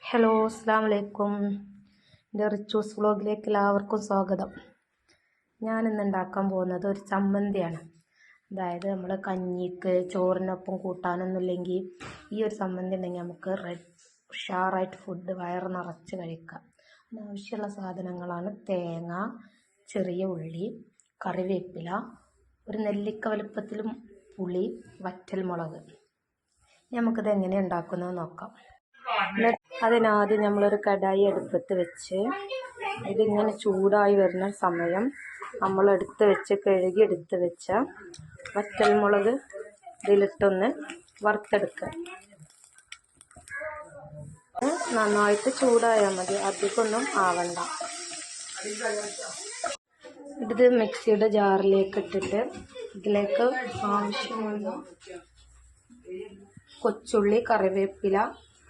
Hello, അസ്സാം വലൈക്കും. എൻ്റെ റിച്ചൂസ് വ്ളോഗിലേക്ക് എല്ലാവർക്കും സ്വാഗതം. ഞാനിന്ന് ഉണ്ടാക്കാൻ പോകുന്നത് ഒരു ചമ്മന്തിയാണ്. അതായത് നമ്മൾ കഞ്ഞിക്ക് ചോറിനൊപ്പം കൂട്ടാനൊന്നുമില്ലെങ്കിൽ ഈ ഒരു ചമ്മന്തി ഉണ്ടെങ്കിൽ നമുക്ക് ഉഷാറായിട്ട് ഫുഡ് വയറ് നിറച്ച് കഴിക്കാം. അതിനാവശ്യമുള്ള സാധനങ്ങളാണ് തേങ്ങ, ചെറിയ ഉള്ളി, കറിവേപ്പില, ഒരു നെല്ലിക്ക വലുപ്പത്തിലും പുളി, വറ്റൽമുളക്. നമുക്കിത് എങ്ങനെ ഉണ്ടാക്കുന്നത് നോക്കാം. അതിനാദ്യം നമ്മളൊരു കടായി അടുപ്പത്ത് വെച്ച് ഇതിങ്ങനെ ചൂടായി വരുന്ന സമയം നമ്മൾ കഴുകി എടുത്ത് വെച്ച വറ്റൽമുളക് ഇതിലിട്ടൊന്ന് വറുത്തെടുക്കുക. നന്നായിട്ട് ചൂടായാൽ മതി, അധികമൊന്നും ആവണ്ട. ഇത് മിക്സിയുടെ ജാറിലേക്ക് ഇട്ടിട്ട് ഇതിലേക്ക് ആവശ്യമുള്ള കൊച്ചുള്ളി, കറിവേപ്പില,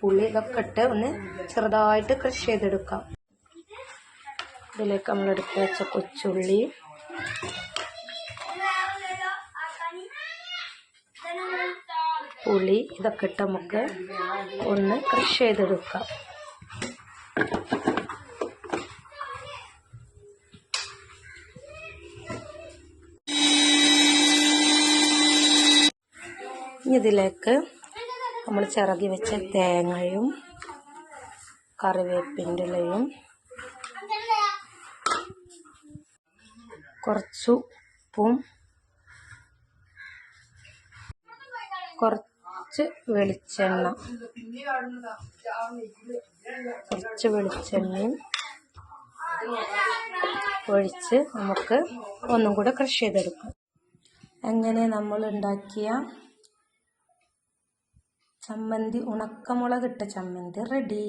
പുളി ഇതൊക്കെ ഇട്ട് ഒന്ന് ചെറുതായിട്ട് ക്രഷ് ചെയ്തെടുക്കാം. ഇതിലേക്ക് നമ്മൾ എടുത്ത് വെച്ച കൊച്ചുള്ളി, പുളി ഇതൊക്കെ ഇട്ട് നമുക്ക് ഒന്ന് ക്രഷ് ചെയ്തെടുക്കാം. ഇതിലേക്ക് നമ്മൾ ചിറകി വെച്ച തേങ്ങയും കറിവേപ്പിൻ്റെ ഇലയും കുറച്ച് ഉപ്പും കുറച്ച് വെളിച്ചെണ്ണയും ഒഴിച്ച് നമുക്ക് ഒന്നും കൂടെ ക്രഷ് ചെയ്തെടുക്കാം. അങ്ങനെ നമ്മൾ ഉണ്ടാക്കിയ ചമ്മന്തി, ഉണക്കമുളകിട്ട ചമ്മന്തി റെഡി.